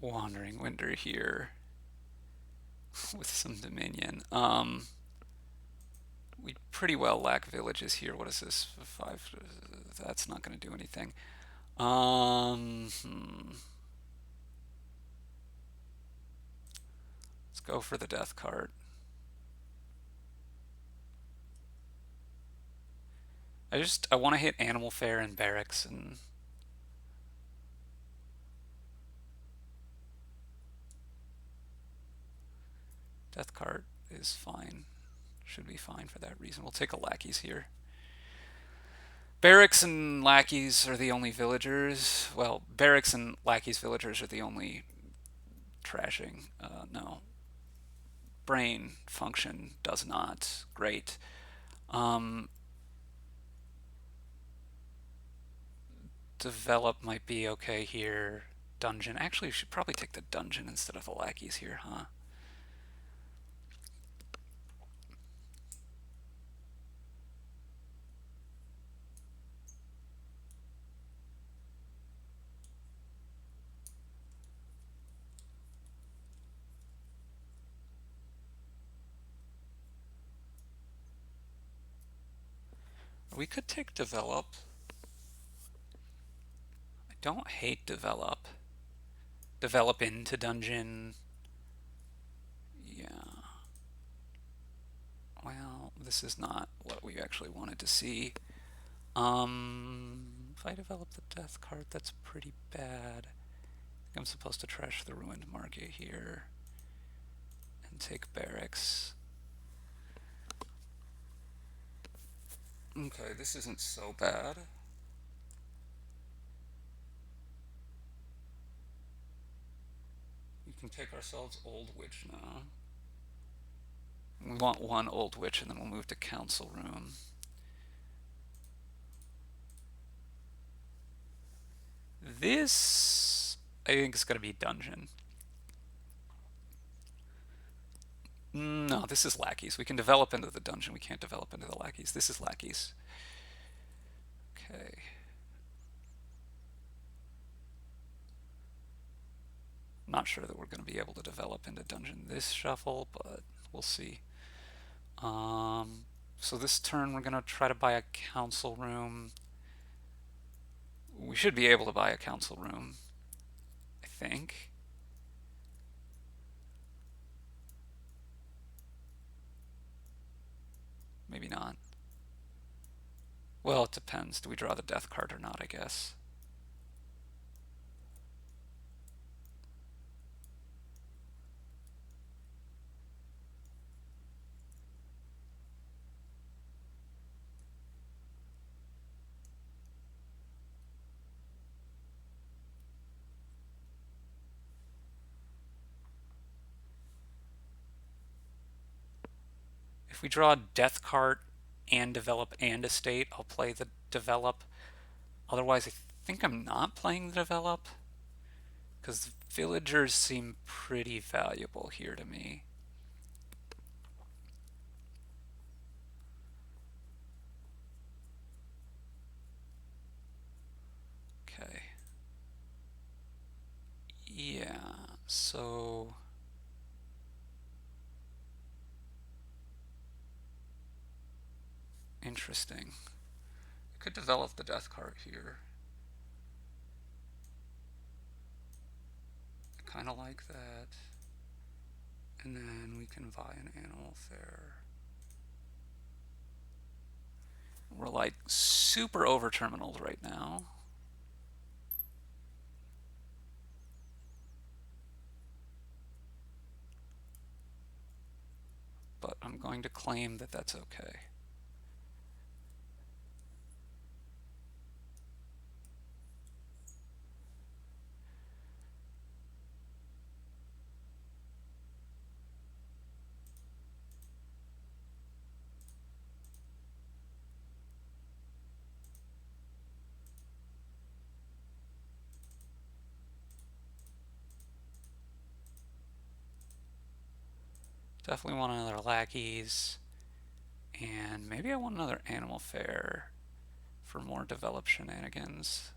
Wandering Winder here with some Dominion. We pretty well lack villages here. What is this? Five. That's not going to do anything. Let's go for the death card. I want to hit Animal Fair and Barracks, and death card is fine. Should be fine for that reason. We'll take a lackeys here. Barracks and lackeys are the only villagers. Well, barracks and lackeys villagers are the only trashing. No. Brain function does not. Great. Um, develop might be okay here. Dungeon. Actually, we should probably take the dungeon instead of the lackeys here, huh? We could take develop. I don't hate develop. Develop into dungeon. Yeah. Well, this is not what we actually wanted to see. If I develop the death card, that's pretty bad. I think I'm supposed to trash the ruined market here and take barracks. Okay, this isn't so bad. We can take ourselves Old Witch now. We want one Old Witch and then we'll move to Council Room. This, I think, is going to be Dungeon. No, this is lackeys. We can develop into the dungeon. We can't develop into the lackeys. This is lackeys. Okay. Not sure that we're going to be able to develop into dungeon this shuffle, but we'll see. So this turn we're going to try to buy a council room. We should be able to buy a council room, I think. Maybe not. Well, it depends. Do we draw the death card or not, I guess. If we draw a death card and develop and estate, I'll play the develop. Otherwise, I think I'm not playing the develop because villagers seem pretty valuable here to me. Okay. Yeah, so interesting. I could develop the death card here. I kind of like that. And then we can buy an animal fair. We're like super over terminals right now. But I'm going to claim that that's okay. Definitely want another lackeys. And maybe I want another animal fair for more developed shenanigans.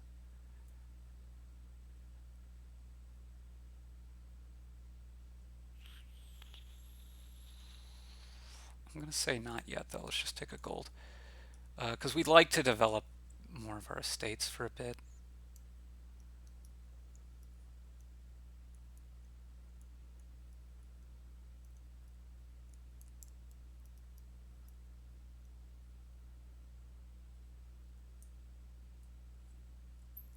going to say not yet, though. Let's just take a gold. Because we'd like to develop more of our estates for a bit.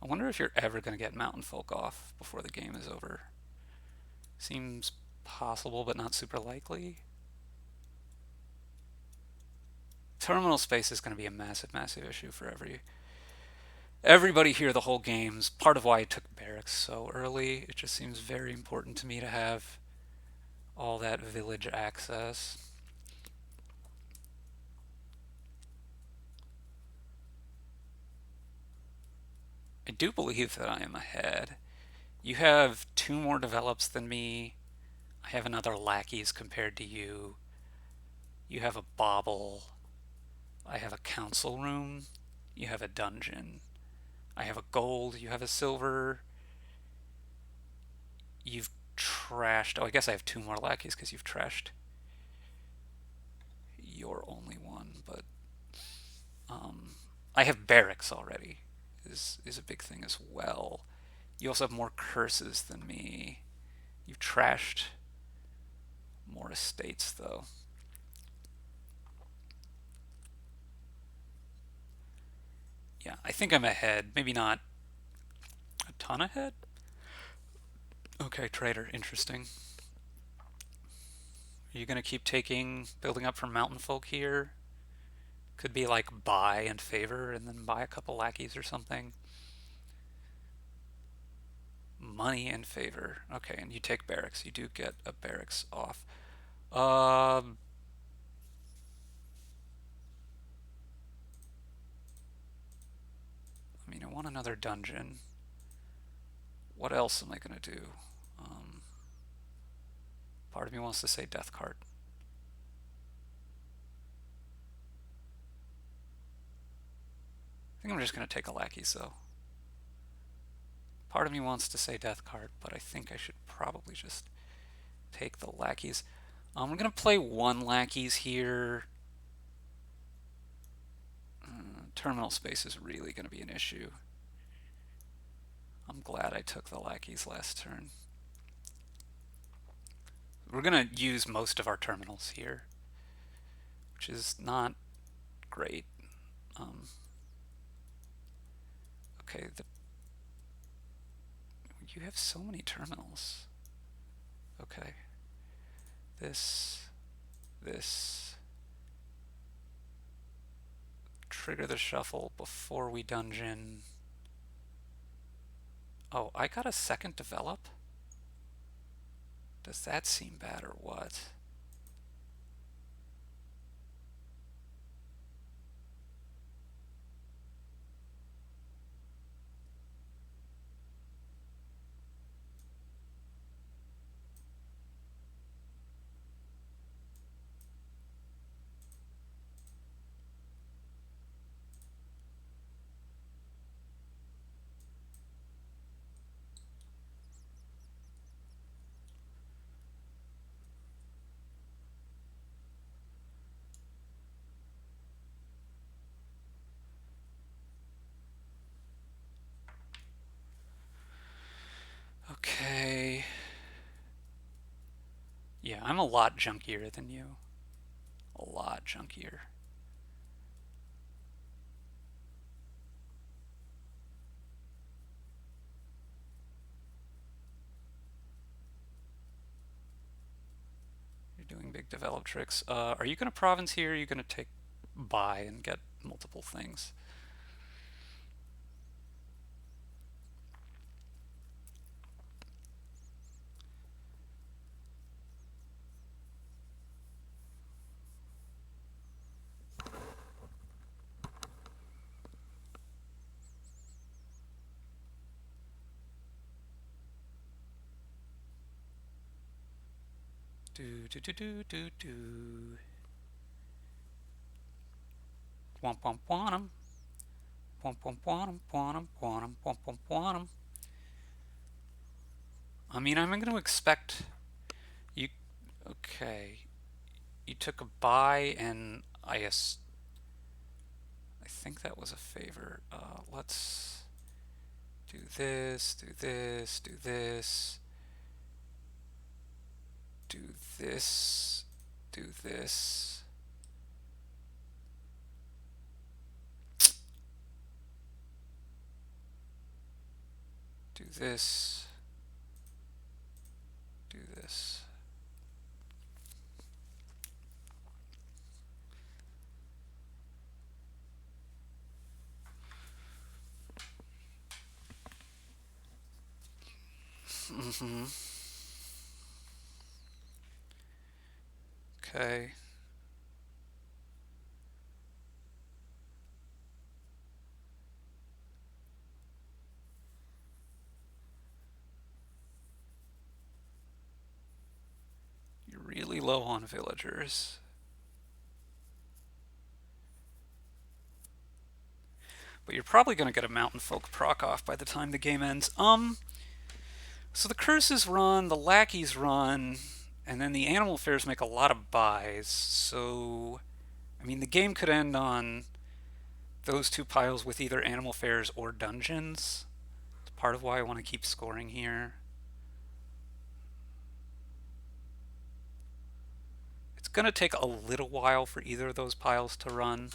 I wonder if you're ever going to get mountain folk off before the game is over. Seems possible, but not super likely. Terminal space is going to be a massive, massive issue for everybody here the whole game's part of why I took barracks so early. It just seems very important to me to have all that village access. I do believe that I am ahead. You have 2 more develops than me. I have another lackeys compared to you. You have a bauble. I have a council room. You have a dungeon. I have a gold. You have a silver. You've trashed. Oh, I guess I have 2 more lackeys because you've trashed your only one. But I have barracks already. Is a big thing as well. You also have more curses than me. You've trashed more estates though. Yeah, I think I'm ahead. Maybe not a ton ahead. Okay, trader, interesting. Are you gonna keep building up for mountain folk here? Could be like buy and favor and then buy a couple lackeys or something. Money and favor. Okay, and you take barracks. You do get a barracks off. Um, I mean, I want another dungeon. What else am I gonna do? Um, Part of me wants to say death card. I think I'm just gonna take a lackeys though. Part of me wants to say death card, but I think I should probably just take the lackeys. I'm gonna play 1 lackeys here. Terminal space is really gonna be an issue. I'm glad I took the lackeys last turn. We're gonna use most of our terminals here, which is not great. Okay, you have so many terminals. Okay, this, trigger the shuffle before we dungeon. Oh, I got a second develop? Does that seem bad or what? Okay. Yeah, I'm a lot junkier than you. A lot junkier. You're doing big develop tricks. Are you going to province here? Or are you going to take buy and get multiple things? Do do do do do do. Womp womp womp. Womp womp womp womp womp womp womp womp. I mean, I'm going to expect you. Okay, you took a buy, and I think that was a favor. Let's do this, do this, do this, do this, do this. Do this, do this. Mm-hmm. Okay. You're really low on villagers. But you're probably going to get a mountain folk proc off by the time the game ends. So the curses run, the lackeys run, and then the animal fairs make a lot of buys. So, I mean, the game could end on those two piles with either animal fairs or dungeons. It's part of why I want to keep scoring here. It's going to take a little while for either of those piles to run,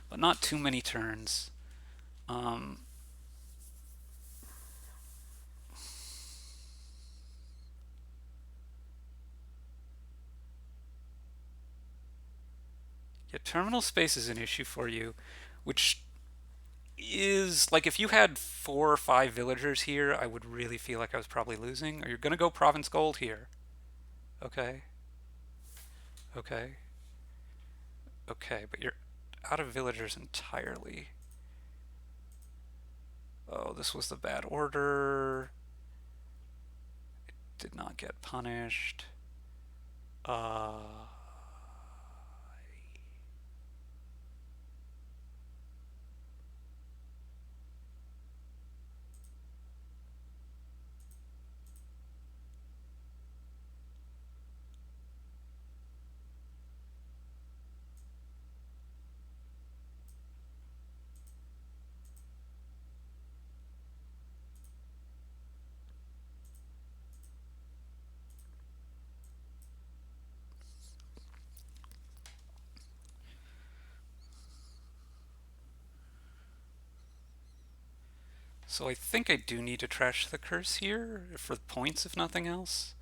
but not too many turns. Yeah, terminal space is an issue for you, which is like if you had 4 or 5 villagers here, I would really feel like I was probably losing. Or you're going to go province gold here. Okay. Okay. Okay, but you're out of villagers entirely. Oh, this was the bad order. It did not get punished. Uh, so I think I do need to trash the curse here for points, if nothing else.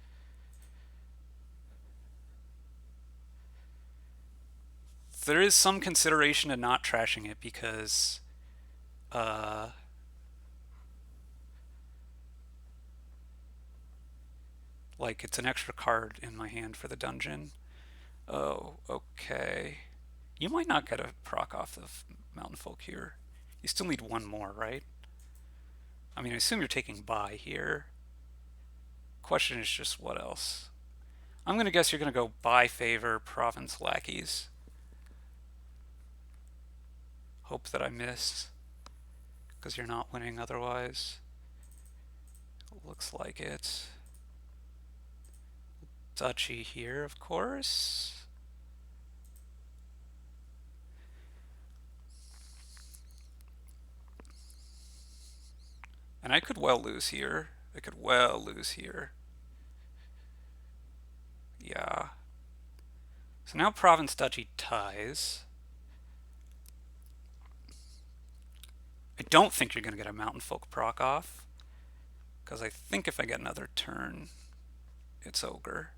There is some consideration to not trashing it because uh, like it's an extra card in my hand for the dungeon. Oh, okay. You might not get a proc off of Mountain Folk here. You still need one more, right? I mean, I assume you're taking buy here. Question is just what else? I'm going to guess you're going to go buy favor province lackeys. Hope that I miss, because you're not winning otherwise. Looks like it. Duchy here, of course. And I could well lose here. I could well lose here. Yeah. So now province duchy ties. I don't think you're going to get a mountain folk proc off, because I think if I get another turn, it's ogre.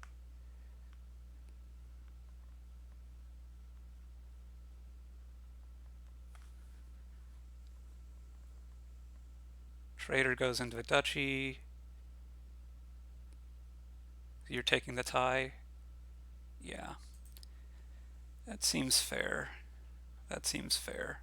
Trader goes into a duchy. You're taking the tie. Yeah. That seems fair. That seems fair.